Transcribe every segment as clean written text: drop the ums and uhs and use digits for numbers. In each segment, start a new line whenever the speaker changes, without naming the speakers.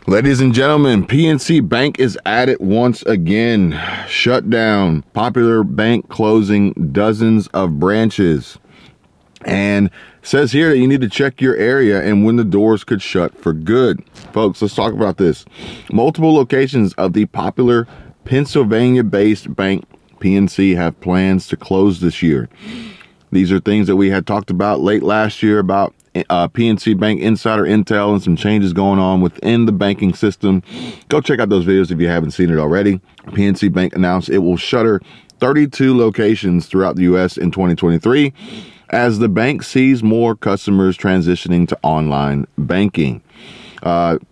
Ladies and gentlemen, PNC Bank is at it once again. Shut down. Popular Bank closing dozens of branches. And says here that you need to check your area and when the doors could shut for good. Folks, let's talk about this. Multiple locations of the popular Pennsylvania-based bank PNC have plans to close this year. These are things that we had talked about late last year about PNC Bank insider intel and some changes going on within the banking system. Go check out those videos if you haven't seen it already. PNC Bank announced it will shutter 32 locations throughout the U.S. in 2023 as the bank sees more customers transitioning to online banking.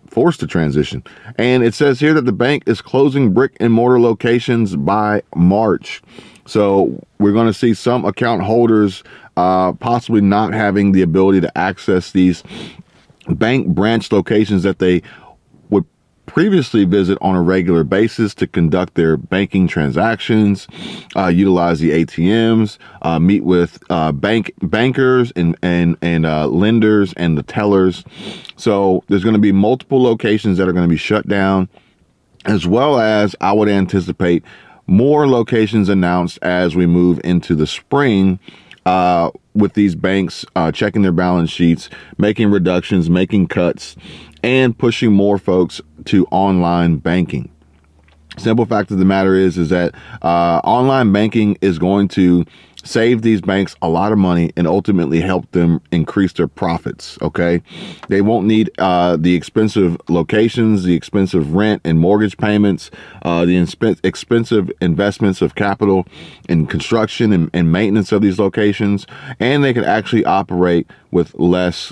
Forced to transition. And it says here that the bank is closing brick and mortar locations by March. So we're going to see some account holders possibly not having the ability to access these bank branch locations that they would previously visit on a regular basis to conduct their banking transactions, utilize the ATMs, meet with bankers and lenders and the tellers. So there's going to be multiple locations that are going to be shut down, as well as I would anticipate more locations announced as we move into the spring, with these banks checking their balance sheets, making reductions, making cuts, and pushing more folks to online banking. Simple fact of the matter is that online banking is going to save these banks a lot of money and ultimately help them increase their profits. Okay, they won't need the expensive locations, the expensive rent and mortgage payments, the expensive investments of capital in construction and maintenance of these locations, and they can actually operate with less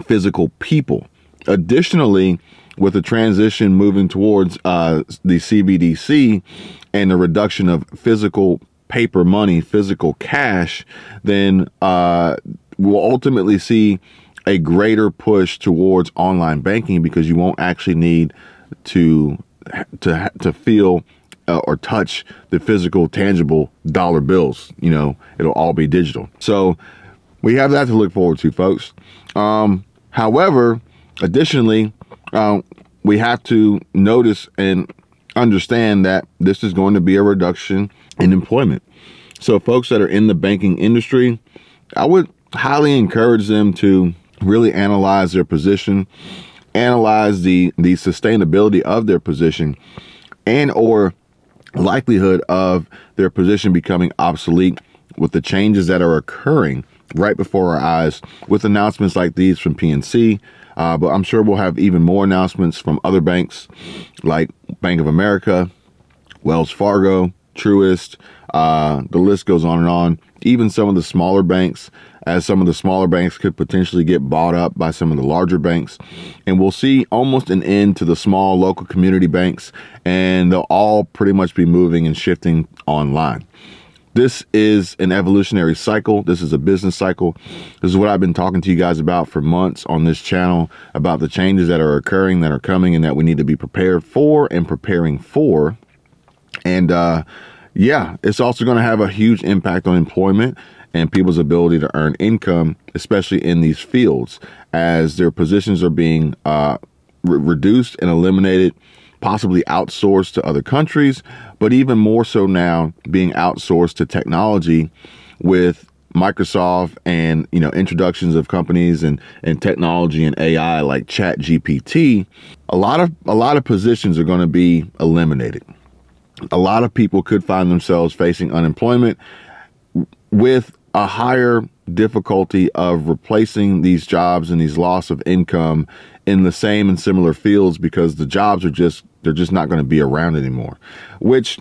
physical people. Additionally, with the transition moving towards the CBDC and the reduction of physical paper money, physical cash, then we'll ultimately see a greater push towards online banking, because you won't actually need to feel or touch the physical, tangible dollar bills. You know, it'll all be digital. So we have that to look forward to, folks. However, additionally, we have to notice and understand that this is going to be a reduction in employment. So folks that are in the banking industry, I would highly encourage them to really analyze their position, analyze the sustainability of their position, and or likelihood of their position becoming obsolete with the changes that are occurring right before our eyes with announcements like these from PNC. But I'm sure we'll have even more announcements from other banks like Bank of America, Wells Fargo, Truist. The list goes on and on. Even some of the smaller banks, as some of the smaller banks could potentially get bought up by some of the larger banks. And we'll see almost an end to the small local community banks, and they'll all pretty much be moving and shifting online. This is an evolutionary cycle. This is a business cycle. This is what I've been talking to you guys about for months on this channel, about the changes that are occurring, that are coming, and that we need to be prepared for and preparing for. And yeah, it's also going to have a huge impact on employment and people's ability to earn income, especially in these fields, as their positions are being reduced and eliminated, possibly outsourced to other countries, but even more so now being outsourced to technology with Microsoft and, you know, introductions of companies and technology and AI like ChatGPT. A lot of positions are going to be eliminated. A lot of people could find themselves facing unemployment with a higher difficulty of replacing these jobs and these loss of income in the same and similar fields, because the jobs are they're just not going to be around anymore, which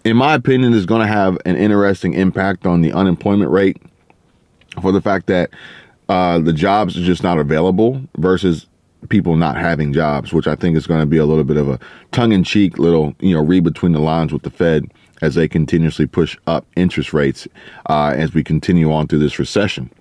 in my opinion is going to have an interesting impact on the unemployment rate, for the fact that the jobs are just not available versus people not having jobs, which I think is going to be a little bit of a tongue-in-cheek little, you know, read between the lines with the Fed as they continuously push up interest rates as we continue on through this recession.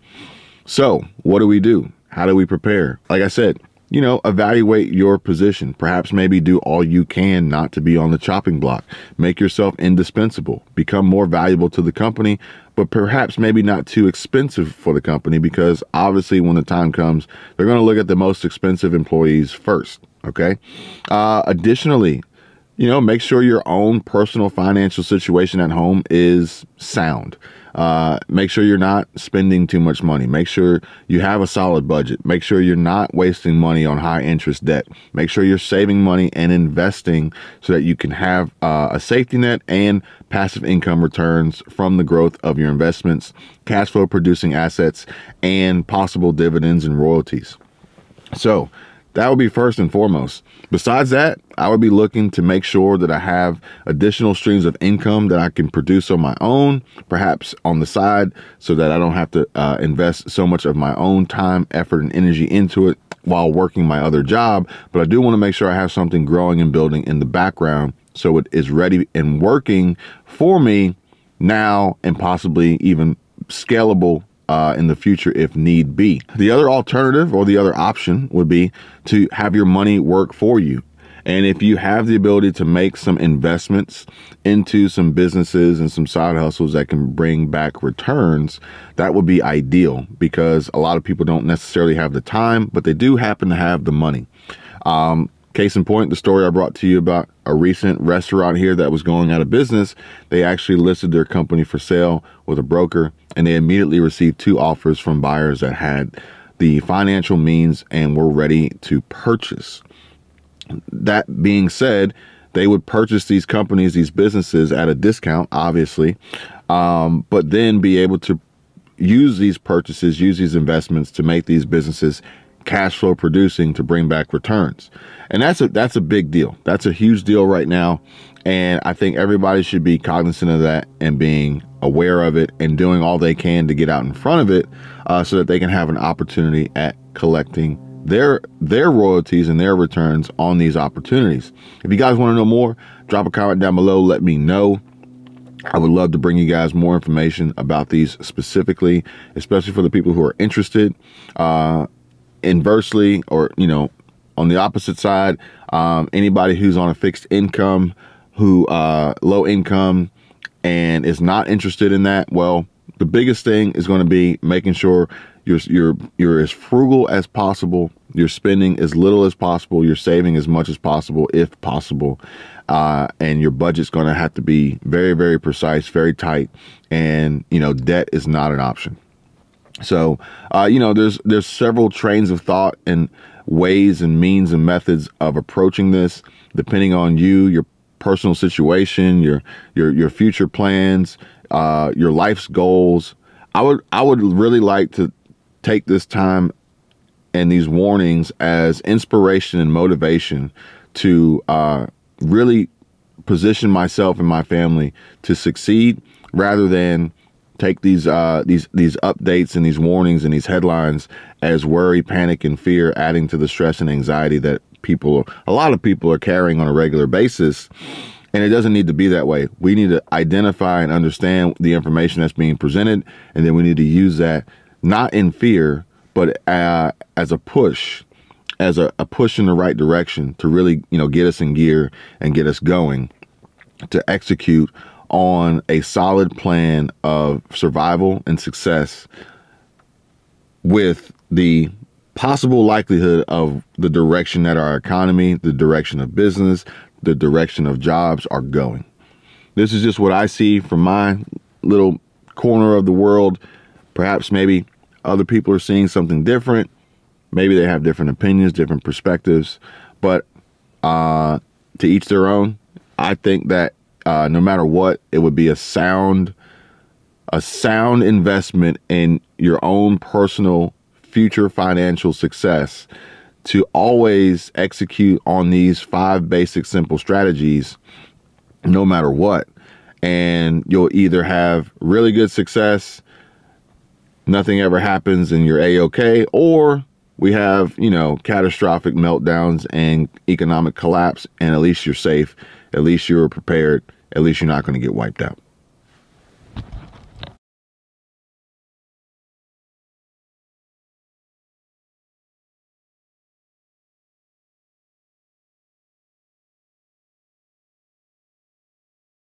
So what do? How do we prepare? Like I said, you know, evaluate your position. Perhaps maybe do all you can not to be on the chopping block. Make yourself indispensable. Become more valuable to the company, but perhaps maybe not too expensive for the company, because obviously when the time comes, they're going to look at the most expensive employees first. Okay. Additionally, make sure your own personal financial situation at home is sound. Make sure you're not spending too much money. Make sure you have a solid budget. Make sure you're not wasting money on high interest debt. Make sure you're saving money and investing so that you can have a safety net and passive income returns from the growth of your investments, cash flow producing assets, and possible dividends and royalties. So that would be first and foremost. Besides that, I would be looking to make sure that I have additional streams of income that I can produce on my own, perhaps on the side, so that I don't have to invest so much of my own time, effort, and energy into it while working my other job. But I do want to make sure I have something growing and building in the background so it is ready and working for me now and possibly even scalable in the future if need be. The other alternative or the other option would be to have your money work for you. And if you have the ability to make some investments into some businesses and some side hustles that can bring back returns, that would be ideal, because a lot of people don't necessarily have the time, but they do happen to have the money. Case in point, the story I brought to you about a recent restaurant here that was going out of business. They actually listed their company for sale with a broker, and they immediately received 2 offers from buyers that had the financial means and were ready to purchase. That being said, they would purchase these companies, these businesses at a discount, obviously, but then be able to use these purchases, use these investments to make these businesses cash flow producing to bring back returns. And that's a big deal. That's a huge deal right now. And I think everybody should be cognizant of that and being aware of it and doing all they can to get out in front of it so that they can have an opportunity at collecting their royalties and their returns on these opportunities. If you guys want to know more, drop a comment down below. Let me know. I would love to bring you guys more information about these specifically, especially for the people who are interested. Inversely, or on the opposite side, anybody who's on a fixed income, who low income and is not interested in that, well, the biggest thing is going to be making sure you're as frugal as possible, you're spending as little as possible, you're saving as much as possible if possible, and your budget's going to have to be very, very precise, very tight, and debt is not an option. So, there's several trains of thought and ways and means and methods of approaching this, depending on you, your personal situation, your future plans, your life's goals. I would really like to take this time and these warnings as inspiration and motivation to really position myself and my family to succeed, rather than take these updates and these warnings and these headlines as worry, panic, and fear, adding to the stress and anxiety that a lot of people are carrying on a regular basis. And it doesn't need to be that way. We need to identify and understand the information that's being presented, and then we need to use that not in fear, but as a push, a push in the right direction to really get us in gear and get us going to execute on a solid plan of survival and success, with the possible likelihood of the direction that our economy, the direction of business, the direction of jobs are going. This is just what I see from my little corner of the world. Perhaps maybe other people are seeing something different. Maybe they have different opinions, different perspectives, but to each their own. I think that no matter what, it would be a sound investment in your own personal future financial success to always execute on these 5 basic simple strategies no matter what. And you'll either have really good success, nothing ever happens and you're A-okay, or we have, catastrophic meltdowns and economic collapse, and at least you're safe, at least you're prepared, at least you're not going to get wiped out.